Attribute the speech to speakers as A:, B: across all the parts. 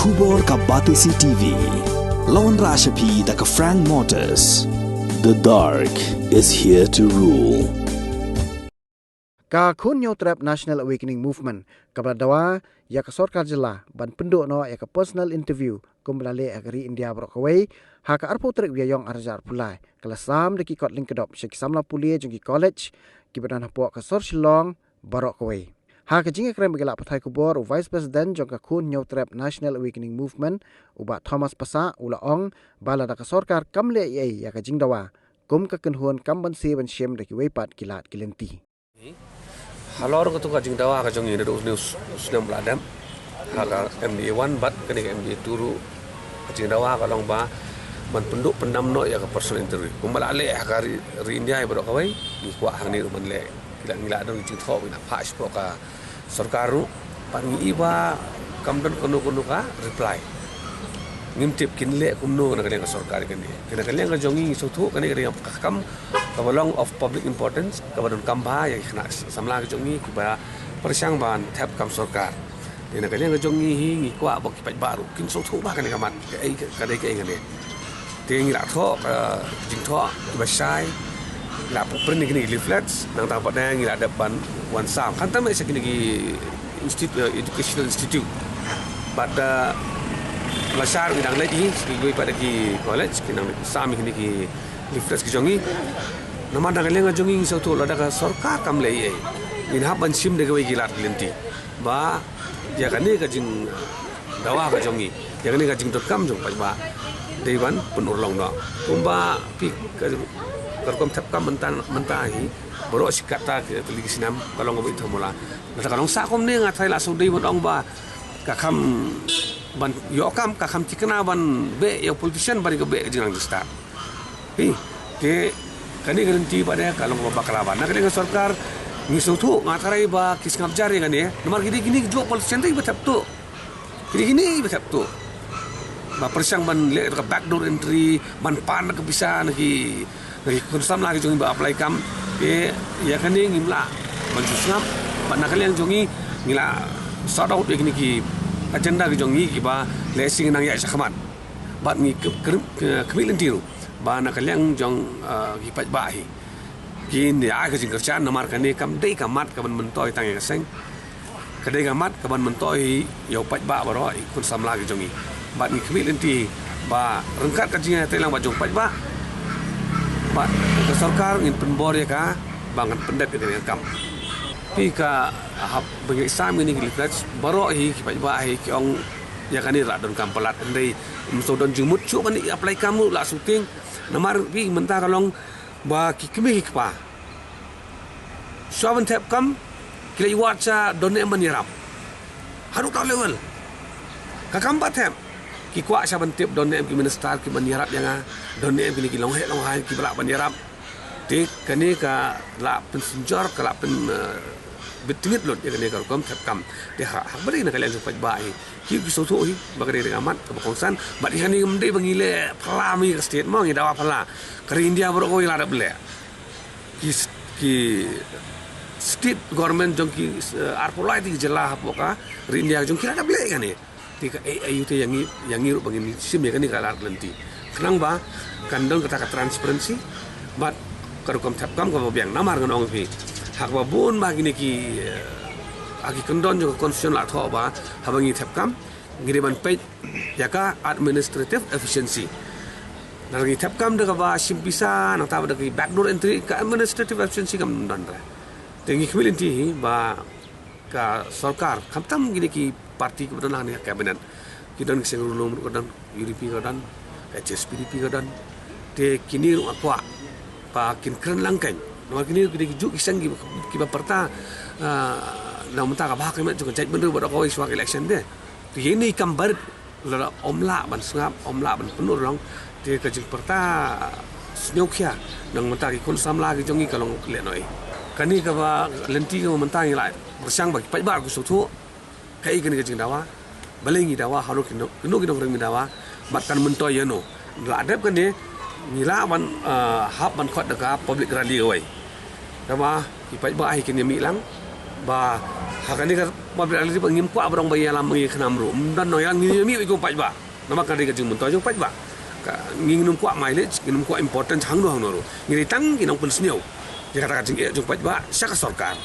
A: Kubor ka Batisi TV. Lawan Rashapi da ka Frank Motors. The dark is here to rule.
B: Ka kunyo trap National Awakening Movement kabradawa ya ka sarkar jela ban penduk no ya ka personal interview kumbalale agri India brokaway ha ka arpo trek biayong arjar pulai kelasam de ki kot link kedop syek samla pulie jung ki college ki badan hapo ka sor shillong brokaway ha ka jinga krem bagala pathai kubor vice president jong ka kunyo trap National Awakening Movement uba Thomas Pasa ula ong bala da ka sarkar kamle ye ya ka jingdawa kum ka kenhuan kamban se ban shem de ki weipat kilat kilenti.
C: Halor ko tuka jing dawa ka jong ina do news snam ladam haga MBA1 bat kani MBA2 jing dawa ka long ba man penduk pendam no ya ka personal interview kumbala le ka ri India ba do ka wai ni kwa hang ni man le kila ngila do jing tho ina pas pro ka sarkaru pan ngi ba kam don kono ka reply ngimtip kinle kumno na kali ka sarkar kani kena kali ka jongi so thu kani kali ka kam kabalong of public importance kabadon kamba ya khna samla ka jongi kiba persang ban tap kam sarkar dina kali ka jongi hi ngi kwa bok kipat baru kin so thu ba kani kamat ai ka dai ka ngani te ngi la tho jing tho ba sai la pren ni kini leaflets nang ta pada ngi la depan wan sam kan ta mai sekini institute educational institute pada Lasar bidang lagi, sebagai pada ki college, kinang sami kini ki leaflets ki jongi. Nama dah kalian jongi satu lada ka sarkar kam lei. Inhap bansim de kawai gilat lenti. Ba, ya kani ka jing dawa ka jongi. Ya kani ka jing .com jong ba. Dewan penurlong no. Kumba pi ka kerkom tap kam mentahi. Baru sikata ke lagi sinam kalau ngobi thamula. Nata kalong sakom ne ngatai la sudai bodong ba. Kakam ban yo kam ka kham tikna ban be yo politician bari ke be jingang start ke kani garanti pada kalau bakala ban kani sarkar ni sotu ngatarai ba kis ngabjari kani nomor gini jo politician tai betap tu gini betap tu ba persang ban le ka backdoor entry ban pan ke bisa lagi konsam lagi jongi ba apply kam ke ya kani ngimla ban susngap ban kalian jongi ngila sort out gini ki agenda ke jongi ki ba lesing nang ya sakhamat bat ni kemilin tiru ba na kalyang jong ki pat ba hi ki ni a ka jing kerjaan namar kani kam dei kamat ka ban mentoi tang ya seng ka dei kamat ka ban mentoi yo pat ba baro kun samla ke jongi bat ni kemilin ti ba rengkat ka jing telang ba jong pat ba ka sarkar ngin penbor ya ka bangan pendat ke kam pika hab bagi sam ini gilflats baro hi kipat ba hi kiong ya kani ra don kampalat ndai musodon jumut chu kan apply kamu la shooting namar pi menta kalong ba kikmi kpa shawan tap kam kila iwacha don em manirap haru ta level kakam batem ki kwa shaban tip don em ki minister ki manirap yang don em ki long hai ki bala manirap te kani ka la pensenjor ka la pen betingit lot ya kani ka kom tap kam de ha bari na kalian supat bai ki so thu hi bagari de amat ka kongsan bat hani mde bangile phala mi state mo ngi dawa phala kari India bro ko ila dable ki state government jong ki arpolai ti jela hapoka ri India jong ki dable kani ti ka ayu te yang ngi bangin sim ya kani kala lenti kenang ba kandong kata transparency bat karukom tap kam ko biang namar ngon ong pi hak ba bun ba gini ki agi kendon jo constitution la tho ba habangi tap kam ngire ban page ya ka administrative efficiency nagi tap kam de ba simpisa nang ta ba de backdoor entry ka administrative efficiency kam don ra tengi kemilinti ba ka sarkar khamtam gini ki parti ke bedan ni cabinet kidon ke sengulum ko dan UDP ko dan HSPDP ko dan te kini ru akwa pa kin kren langkan nomor kini kita juk kisang kita perta nak minta ka bahak kemet juga jait bener pada kau iswak election deh. Dia ini kambar la omla ban sngap omla ban penuh long dia kajing perta snyokia nang minta ki kun samla ki jongi kalong le noi. Kani ka ba lenti ka minta ngi lai bersang bagi pai bar ku sotu kai kani kajing dawa balengi dawa halu kino reng dawa batkan mentoy yano. La adep kan ni ngila ban hab ban khot deka public rally oi kama ki pai ba hi kin mi lang ba Hakan ni kan mobil alih pengim kuat berang bayi alam mengi kenam rum dan noyang ni mi ikut pat ba. Nama kan dia jeng mentau jeng pat ba. Ngin num kuat mileage, ngin num kuat important hang do hang no. Ngin tang ngin pun sniau. Dia kata jeng jeng pat ba syak sarkar.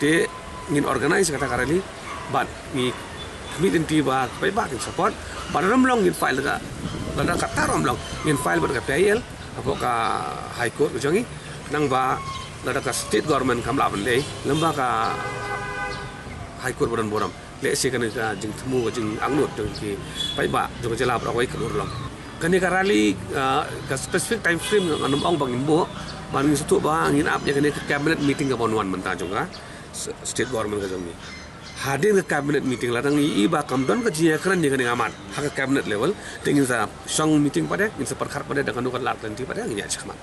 C: Te ngin organize kata karali bat ni kami tiba pat ba kin support. Baram long ngin file ka. Lada kata ram long ngin file ber ka PIL apa ka high court jangi nang ba lada ka state government kamla ban le lemba ka High Court Badan Boram. Let's say kana jing temu jing angnut jing ki pai ba jing jela pra wai kelur long. Kani ka rally ka specific time frame nganum ong bangin bo ban ngi sutu ba ngin up ya kani cabinet meeting ka bonwan menta jong ka state government ka jong ni. Hadir ke cabinet meeting ladang i ba kamdon ka jia kran ni kani amat ha cabinet level tingin sa song meeting pada in sa perkar pada dengan kan lat nanti pada ngi ya chakmat.